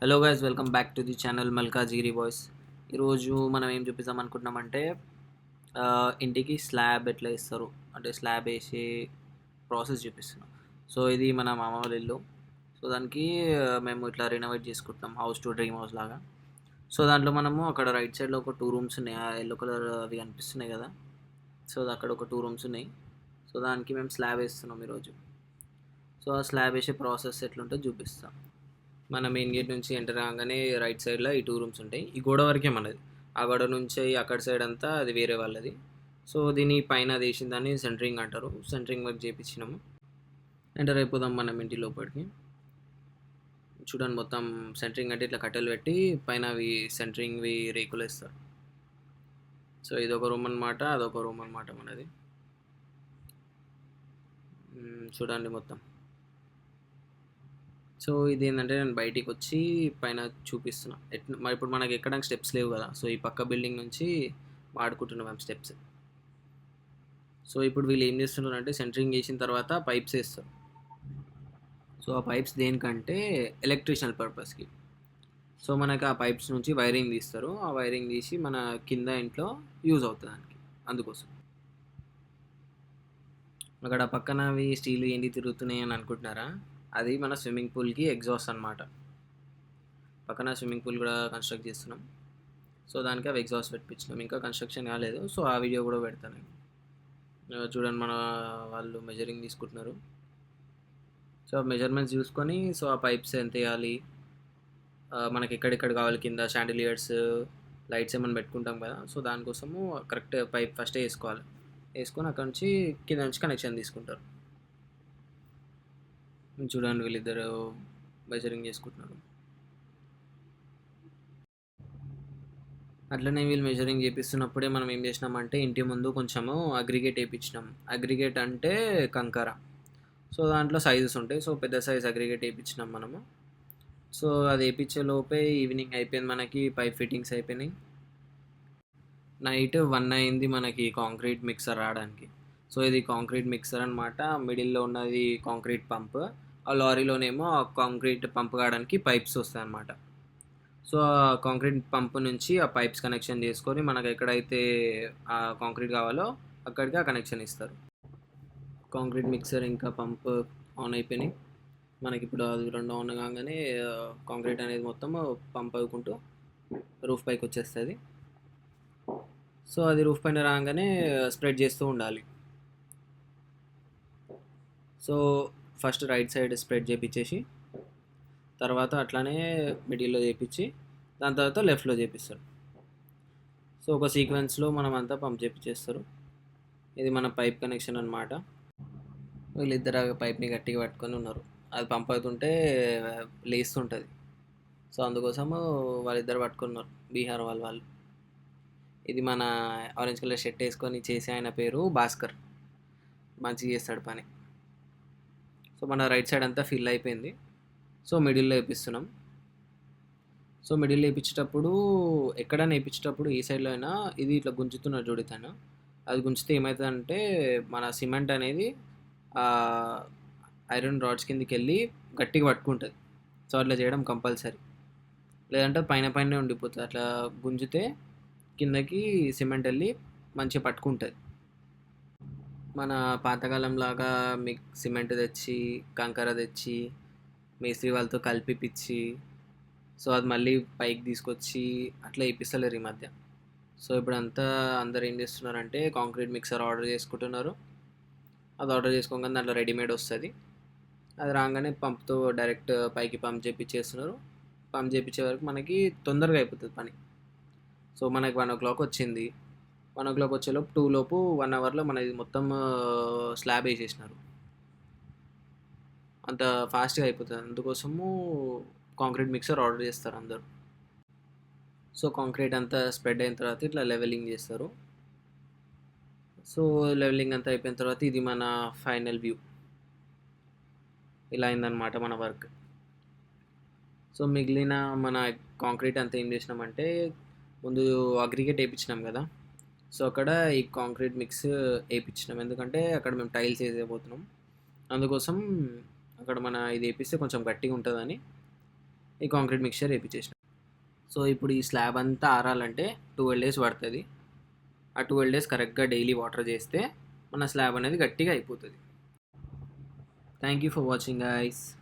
Hello guys, welcome back to the channel Malkajgiri boys. ఈరోజు మనం ఏం చూపిద్దాం అనుకుంటున్నామంటే ఇంటికి స్లాబ్ ఎట్లా ఇస్తారు అంటే స్లాబ్ వేసి ప్రాసెస్ చూపిస్తున్నాం. సో ఇది మన మామ వాళ్ళ ఇల్లు. సో దానికి మేము ఇట్లా రినోవేట్ చేసుకుంటున్నాం, హౌస్ టు డ్రీమ్ హౌస్ లాగా. సో దాంట్లో మనము అక్కడ రైట్ సైడ్లో ఒక 2 రూమ్స్ ఉన్నాయి, ఆ ఎల్లో కలర్ అవి కనిపిస్తున్నాయి కదా. సో అక్కడ ఒక 2 రూమ్స్ ఉన్నాయి. సో దానికి మేము స్లాబ్ వేస్తున్నాం ఈరోజు. సో ఆ స్లాబ్ వేసే ప్రాసెస్ ఎట్లుంటుందో చూపిస్తాం. మన మెయిన్ గేట్ నుంచి ఎంటర్ కాగానే రైట్ సైడ్లో ఈ 2 రూమ్స్ ఉంటాయి. ఈ గోడ వరకే మనది, ఆ గోడ నుంచి అక్కడ సైడ్ అంతా అది వేరే వాళ్ళది. సో దీని పైన అది వేసిన దాన్ని సెంటరింగ్ అంటారు. Centering work చేయించినాము. ఎంటర్ అయిపోదాం మనం ఇంటి లోపలికి. చూడండి, మొత్తం సెంటరింగ్ అంటే ఇట్లా కట్టెలు పెట్టి పైన అవి సెంటరింగ్వి రేకులు వేస్తారు. సో ఇదొక రూమ్ అనమాట, అదొక రూమ్ అనమాట మనది. చూడండి మొత్తం. సో ఇదేంటంటే నేను బయటికి వచ్చి పైన చూపిస్తున్నా. మరి ఇప్పుడు మనకి ఎక్కడానికి స్టెప్స్ లేవు కదా. సో ఈ పక్క బిల్డింగ్ నుంచి వాడుకుంటున్నాం మేము స్టెప్స్. సో ఇప్పుడు వీళ్ళు ఏం చేస్తున్నారు అంటే సెంటరింగ్ చేసిన తర్వాత పైప్స్ వేస్తారు. సో ఆ పైప్స్ దేనికంటే ఎలక్ట్రిషనల్ పర్పస్కి. సో మనకి ఆ పైప్స్ నుంచి వైరింగ్ తీస్తారు. ఆ వైరింగ్ తీసి మన కింద ఇంట్లో యూజ్ అవుతుంది దానికి, అందుకోసం. అక్కడ పక్కన అవి స్టీల్ ఏంటి తిరుగుతున్నాయి అని అనుకుంటున్నారా? అది మన స్విమ్మింగ్ పూల్కి ఎగ్జాస్ట్ అనమాట. పక్కన స్విమ్మింగ్ పూల్ కూడా కన్స్ట్రక్ట్ చేస్తున్నాం. సో దానికి అవి ఎగ్జాస్ట్ పెట్టించినాం, ఇంకా కన్స్ట్రక్షన్ కాలేదు. సో ఆ వీడియో కూడా పెడతాను. చూడండి, మన వాళ్ళు మెజరింగ్ తీసుకుంటున్నారు. సో మెజర్మెంట్స్ చూసుకొని సో ఆ పైప్స్ ఎంత వేయాలి, మనకి ఎక్కడెక్కడ కావాలి, కింద షాండిలియర్స్ లైట్స్ ఏమైనా పెట్టుకుంటాం కదా. సో దానికోసము కరెక్ట్ పైప్ ఫస్టే వేసుకోవాలి. వేసుకొని అక్కడ నుంచి కింద నుంచి కనెక్షన్ తీసుకుంటారు. చూడండి, వీళ్ళిద్దరు మెజరింగ్ చేసుకుంటున్నారు. అట్లనే వీళ్ళు మెజరింగ్ చేపిస్తున్నప్పుడే మనం ఏం చేసినామంటే ఇంటి ముందు కొంచెము అగ్రిగేట్ వేయించినాం. అగ్రిగేట్ అంటే కంకర. సో దాంట్లో సైజెస్ ఉంటాయి. సో పెద్ద సైజ్ అగ్రిగేట్ వేయించినాం మనము. సో అది వేయించే లోపే ఈవినింగ్ అయిపోయింది, మనకి పైప్ ఫిట్టింగ్స్ అయిపోయినాయి. నైట్ 1 అయింది మనకి కాంక్రీట్ మిక్సర్ రావడానికి. సో ఇది కాంక్రీట్ మిక్సర్ అనమాట. మిడిల్లో ఉన్నది కాంక్రీట్ పంప్. ఆ లారీలోనేమో ఆ కాంక్రీట్ పంప్ కావడానికి పైప్స్ వస్తాయి అన్నమాట. సో ఆ కాంక్రీట్ పంప్ నుంచి ఆ పైప్స్ కనెక్షన్ చేసుకొని మనకు ఎక్కడైతే ఆ కాంక్రీట్ కావాలో అక్కడికి ఆ కనెక్షన్ ఇస్తారు. కాంక్రీట్ మిక్సర్ ఇంకా పంప్ ఆన్ అయిపోయినాయి మనకి. ఇప్పుడు అది 2 ఆన్ కాగానే కాంక్రీట్ అనేది మొత్తం పంప్ అవుకుంటూ రూఫ్ పైకి వచ్చేస్తుంది. సో అది రూఫ్ పైన రాగానే స్ప్రెడ్ చేస్తూ ఉండాలి. So first right side spread చేపించేసి తర్వాత అట్లానే మిడిల్లో చేపించి దాని తర్వాత లెఫ్ట్లో చేపిస్తారు. సో ఒక సీక్వెన్స్లో మనం అంతా పంప్ చేపించేస్తారు. ఇది మన పైప్ కనెక్షన్ అనమాట. వీళ్ళిద్దరు పైప్ని గట్టిగా పట్టుకొని ఉన్నారు. అది పంప్ అవుతుంటే లేస్తుంటుంది. సో అందుకోసము వాళ్ళిద్దరు పట్టుకున్నారు, బీహార్ వాళ్ళు. ఇది మన ఆరెంజ్ కలర్ షర్ట్ వేసుకొని చేసే ఆయన పేరు భాస్కర్. మంచిగా చేస్తాడు పని. సో మన రైట్ సైడ్ అంతా ఫిల్ అయిపోయింది. సో మిడిల్లో వేపిస్తున్నాం. సో మిడిల్లో వేయించేటప్పుడు ఎక్కడైనా వేయించేటప్పుడు ఈ సైడ్లో అయినా ఇది ఇట్లా గుంజుతున్నారు చూడితాను. అది గుంజితే ఏమవుతుందంటే మన సిమెంట్ అనేది ఐరన్ రాడ్స్ కిందకి వెళ్ళి గట్టిగా పట్టుకుంటుంది. సో అట్లా చేయడం కంపల్సరీ, లేదంటే పైన పైన ఉండిపోతుంది. అట్లా గుంజితే కిందకి సిమెంట్ వెళ్ళి మంచిగా పట్టుకుంటుంది. మన పాతకాలం లాగా సిమెంట్ తెచ్చి కంకర తెచ్చి మేస్త్రి వాళ్ళతో కలిపిపిచ్చి సో అది మళ్ళీ పైకి తీసుకొచ్చి అట్లా వేపిస్తలేరు ఈ మధ్య. సో ఇప్పుడంతా అందరు ఏం చేస్తున్నారంటే కాంక్రీట్ మిక్సర్ ఆర్డర్ చేసుకుంటున్నారు. అది ఆర్డర్ చేసుకోగానే దాంట్లో రెడీమేడ్ వస్తుంది. అది రాగానే పంప్తో డైరెక్ట్ పైకి పంప్ చేపించేస్తున్నారు. పంప్ చేపించే వరకు మనకి తొందరగా అయిపోతుంది పని. సో మనకి 1 o'clock వచ్చింది. 1 o'clock వచ్చేలోపు 2 లోపు 1 అవర్లో మనది మొత్తం స్లాబ్ వేసేసినారు. అంత ఫాస్ట్గా అయిపోతుంది, అందుకోసము కాంక్రీట్ మిక్సర్ ఆర్డర్ చేస్తారు అందరూ. సో కాంక్రీట్ అంతా స్ప్రెడ్ అయిన తర్వాత ఇట్లా లెవెలింగ్ చేస్తారు. సో లెవెలింగ్ అంతా అయిపోయిన తర్వాత ఇది మన ఫైనల్ వ్యూ. ఇలా అయిందనమాట మన వర్క్. సో మిగిలిన మన కాంక్రీట్ అంతా ఏం చేసినామంటే ముందు అగ్రిగేట్ వేయించినాం కదా. సో అక్కడ ఈ కాంక్రీట్ మిక్స్ వేయించినాం, ఎందుకంటే అక్కడ మేము టైల్స్ వేసేపోతున్నాం. అందుకోసం అక్కడ మన ఇది వేపిస్తే కొంచెం గట్టిగా ఉంటుందని ఈ కాంక్రీట్ మిక్చర్ వేయించేసిన. సో ఇప్పుడు ఈ స్లాబ్ అంతా ఆరాలంటే 12 డేస్ పడుతుంది. ఆ 12 డేస్ కరెక్ట్గా డైలీ వాటర్ చేస్తే మన స్లాబ్ అనేది గట్టిగా అయిపోతుంది. Thank you for watching guys.